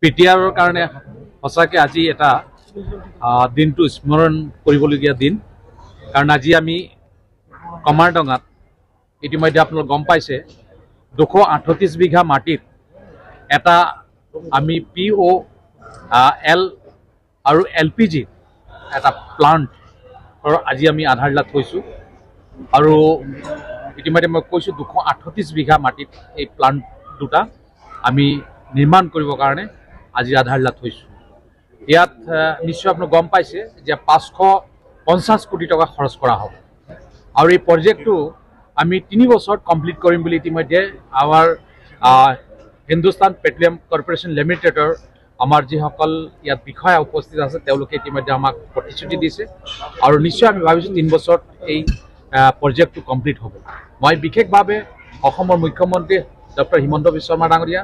পিটিআৰৰ কাৰণে সঁচাকৈ আজি এটা দিনটো স্মৰণ কৰিবলগীয়া দিন। কাৰণ আজি আমি কমাৰডঙাত ইতিমধ্যে আপোনালোক গম পাইছে 238 বিঘা মাটিত এটা আমি POL আৰু LPG এটা প্লাণ্টৰ আজি আমি আধাৰশিলা থৈছোঁ। আৰু ইতিমধ্যে মই কৈছোঁ 238 বিঘা মাটিত এই প্লাণ্ট দুটা আমি নিৰ্মাণ কৰিবৰ কাৰণে আজি আধাৰশিলা থৈছোঁ। ইয়াত নিশ্চয় আপোনালোক গম পাইছে যে 550 কোটি টকা খৰচ কৰা হ'ব। আৰু এই প্ৰজেক্টটো আমি 3 বছৰত কমপ্লিট কৰিম বুলি ইতিমধ্যে আমাৰ হিন্দুস্তান পেট্ৰলিয়াম কৰ্পোৰেশ্যন লিমিটেডৰ আমাৰ যিসকল ইয়াত বিষয়া উপস্থিত আছে তেওঁলোকে ইতিমধ্যে আমাক প্ৰতিশ্ৰুতি দিছে। আৰু নিশ্চয় আমি ভাবিছোঁ 3 বছৰত এই প্ৰজেক্টটো কমপ্লিট হ'ব। মই বিশেষভাৱে অসমৰ মুখ্যমন্ত্ৰী ডক্টৰ হিমন্ত বিশ্ব শৰ্মা ডাঙৰীয়া,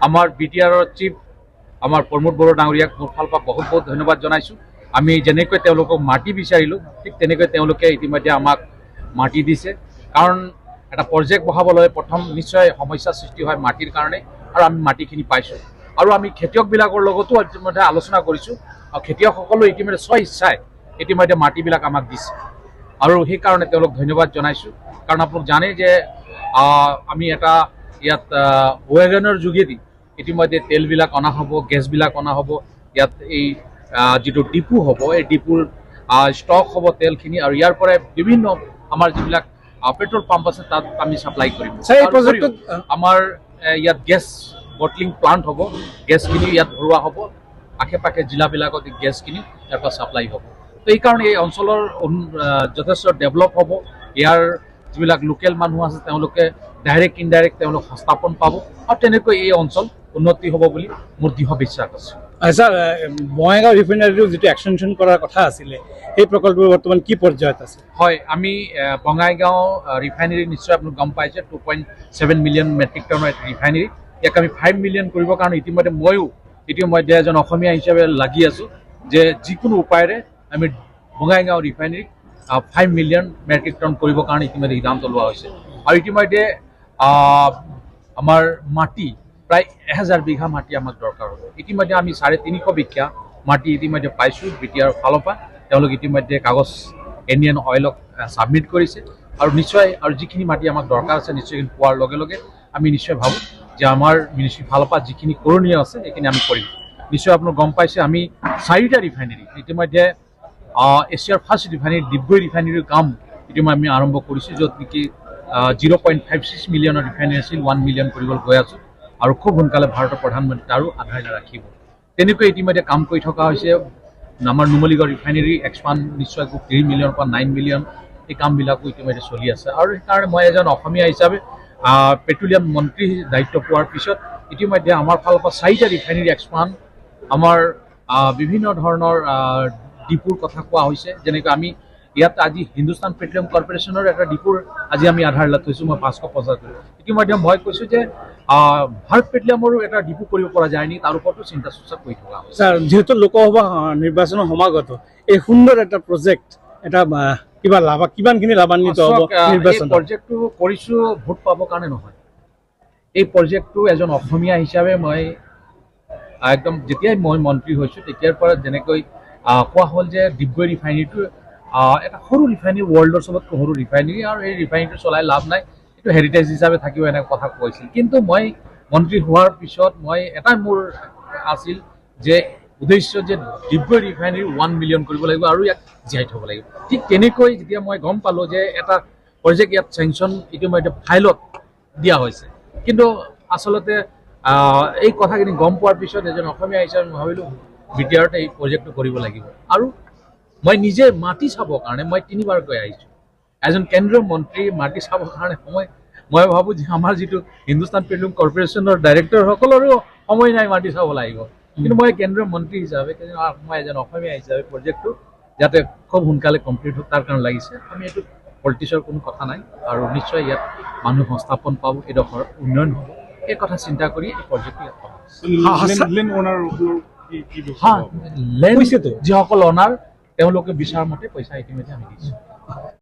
আমাৰ BTRৰ চিফ আমাৰ প্ৰমোদ বড়ো ডাঙৰীয়াক মোৰ ফালৰ পৰা বহুত বহুত ধন্যবাদ জনাইছোঁ। আমি যেনেকৈ তেওঁলোকক মাটি বিচাৰিলোঁ ঠিক তেনেকৈ তেওঁলোকে ইতিমধ্যে আমাক মাটি দিছে। কাৰণ এটা প্ৰজেক্ট বহাবলৈ প্ৰথম নিশ্চয় সমস্যাৰ সৃষ্টি হয় মাটিৰ কাৰণে, আৰু আমি মাটিখিনি পাইছোঁ। আৰু আমি খেতিয়কবিলাকৰ লগতো ইতিমধ্যে আলোচনা কৰিছোঁ, আৰু খেতিয়কসকলেও ইতিমধ্যে স্বইচ্ছাই ইতিমধ্যে মাটিবিলাক আমাক দিছে। আৰু সেইকাৰণে তেওঁলোক ধন্যবাদ জনাইছোঁ। কাৰণ আপোনালোক জানে যে আমি এটা ইয়াত ৱেগনৰ যোগেদি ইতিমধ্যে তেলবিলাক অনা হ'ব, গেছবিলাক অনা হ'ব। ইয়াত এই যিটো ডিপু হ'ব, এই ডিপুৰ ষ্টক হ'ব তেলখিনি, আৰু ইয়াৰ পৰাই বিভিন্ন আমাৰ যিবিলাক পেট্ৰল পাম্প আছে তাত আমি ছাপ্লাই কৰিম। আমাৰ ইয়াত গেছ বটলিং প্লাণ্ট হ'ব, গেছখিনি ইয়াত ভৰোৱা হ'ব, আশে পাশে জিলাবিলাকত গেছখিনি ইয়াৰ পৰা ছাপ্লাই হ'ব। তো এইকাৰণে এই অঞ্চলৰ যথেষ্ট ডেভেলপ হ'ব। ইয়াৰ যিবিলাক লোকেল মানুহ আছে তেওঁলোকে ডাইৰেক্ট ইনডাইৰেক্ট তেওঁলোক সংস্থাপন পাব, আৰু তেনেকৈ এই অঞ্চল উন্নতি হ'ব বুলি মোৰ দৃঢ় বিশ্বাস আছে। ছাৰ, বঙাইগাঁও ৰিফাইনাৰীটো যিটো এক্সটেনশ্যন কৰাৰ কথা আছিলে সেই প্ৰকল্পটো বৰ্তমান কি পৰ্যায়ত আছে? হয়, আমি বঙাইগাঁও ৰিফাইনাৰী নিশ্চয় আপোনালোক গম পাইছে 2.7 মিলিয়ন মেট্ৰিক টনৰ ৰিফাইনাৰী। ইয়াক আমি 5 মিলিয়ন কৰিবৰ কাৰণে ইতিমধ্যে এজন অসমীয়া হিচাপে লাগি আছোঁ যে যিকোনো উপায়েৰে আমি বঙাইগাঁও ৰিফাইনাৰীক 5 মিলিয়ন মেট্ৰিক টন কৰিবৰ কাৰণে ইতিমধ্যে সিদ্ধান্ত লোৱা হৈছে। আৰু ইতিমধ্যে আমাৰ মাটি প্ৰায় 1000 বিঘা মাটি আমাক দৰকাৰ হ'ব। ইতিমধ্যে আমি 350 বিঘা মাটি ইতিমধ্যে পাইছোঁ BTR ফালৰ পৰা। তেওঁলোক ইতিমধ্যে কাগজ ইণ্ডিয়ান অইলক ছাবমিট কৰিছে। আৰু নিশ্চয় আৰু যিখিনি মাটি আমাক দৰকাৰ আছে নিশ্চয় পোৱাৰ লগে লগে আমি নিশ্চয় ভাবোঁ যে আমাৰ মিনিষ্ট্ৰীৰ ফালৰ পৰা যিখিনি কৰণীয় আছে সেইখিনি আমি কৰিম। নিশ্চয় আপোনালোক গম পাইছে আমি 4টা ৰিফাইনাৰী ইতিমধ্যে এছিয়াৰ ফাৰ্ষ্ট ৰিফাইনাৰী ডিগবৈ ৰিফাইনাৰীৰ কাম ইতিমধ্যে আমি আৰম্ভ কৰিছোঁ, য'ত নেকি 0.56 মিলিয়নৰ ৰিফাইনাৰী আছিল 1 মিলিয়ন কৰিবলৈ গৈ আছোঁ। আৰু খুব সোনকালে ভাৰতৰ প্ৰধানমন্ত্ৰী আৰু আধাৰশিলা ৰাখিব। তেনেকৈ ইতিমধ্যে কাম কৰি থকা হৈছে। আমাৰ নুমলীগড় ৰিফাইনাৰী এক্সপাণ্ড নিশ্চয় 3 মিলিয়নৰ পৰা 9 মিলিয়ন এই কামবিলাকো ইতিমধ্যে চলি আছে। আৰু সেইকাৰণে মই এজন অসমীয়া হিচাপে পেট্ৰলিয়াম মন্ত্ৰী দায়িত্ব পোৱাৰ পিছত ইতিমধ্যে আমাৰ ফালৰ পৰা 4টা ৰিফাইনাৰী এক্সপাণ্ড, আমাৰ বিভিন্ন ধৰণৰ ডিপুৰ কথা কোৱা হৈছে। যেনেকৈ আমি ইয়াত আজি হিন্দুস্তান পেট্ৰলিয়াম কৰ্পোৰেশ্যনৰ এটা ডিপুৰ আজি আমি আধাৰশিলা থৈছোঁ। মই 550 ইতিমধ্যে মই কৈছোঁ যে ভাৰত পেট্ৰলিয়ামৰো এটা ডিপু কৰিব পৰা যায় নেকি, তাৰ ওপৰতো চিন্তা চৰ্চা কৰি থকা হৈছে। ছাৰ, যিহেতু লোকসভা নিৰ্বাচনৰ সমাগত এই সুন্দৰ এটা প্ৰজেক্ট এটা কিমানখিনি লাভান্বিত হ'ব? এই প্ৰজেক্টটো কৰিছোঁ ভোট পাবৰ কাৰণে নহয়। এই প্ৰজেক্টটো এজন অসমীয়া হিচাপে মই একদম যেতিয়াই মই মন্ত্ৰী হৈছোঁ তেতিয়াৰ পৰা যেনেকৈ কোৱা হ'ল যে ডিগবৈ ৰিফাইনাৰীটো এটা সৰু ৰিফাইনাৰী, ৱৰ্ল্ডৰ চবতকৈ সৰু ৰিফাইনাৰী, আৰু এই ৰিফাইনাৰীটো চলাই লাভ নাই, এইটো হেৰিটেজ হিচাপে থাকিব, এনেকৈ কথা কৈছিল। কিন্তু মই মন্ত্ৰী হোৱাৰ পিছত মই এটাই মোৰ আছিল যে উদ্দেশ্য যে ডিগবৈ ৰিফাইনাৰী 1 মিলিয়ন কৰিব লাগিব আৰু ইয়াক জীয়াই থ'ব লাগিব। ঠিক তেনেকৈ যেতিয়া মই গম পালোঁ যে এটা প্ৰজেক্ট ইয়াত চেংচন ইতিমধ্যে ফাইলত দিয়া হৈছে, কিন্তু আচলতে এই কথাখিনি গম পোৱাৰ পিছত এজন অসমীয়া হিচাপে মই ভাবিলোঁ BTRতে এই প্ৰজেক্টটো কৰিব লাগিব। আৰু মই নিজে মাটি চাবৰ কাৰণে মই 3বাৰকৈ আহিছোঁ। এজন কেন্দ্ৰীয় মন্ত্ৰী মাটি চাবৰ কাৰণে মই ভাবোঁ যে আমাৰ যিটো হিন্দুস্তান পেট্ৰলিয়াম কৰ্পোৰেশ্যনৰ ডাইৰেক্টৰসকলৰো সময় নাই মাটি চাব লাগিব। কিন্তু মই কেন্দ্ৰীয় মন্ত্ৰী হিচাপে, মই এজন অসমীয়া হিচাপে প্ৰজেক্টটো যাতে খুব সোনকালে কমপ্লিট হওক তাৰ কাৰণে লাগিছে। আমি এইটো পলিটিক্সৰ কোনো কথা নাই, আৰু নিশ্চয় ইয়াত মানুহ সংস্থাপন পাব, এডোখৰ উন্নয়ন হ'ব, এই কথা চিন্তা কৰি এই প্ৰজেক্টটো ইয়াত কৰা হৈছে। যিসকল অনাৰ তেওঁলোকে বিচৰা মতে পইচা ইতিমধ্যে আমি দিছোঁ।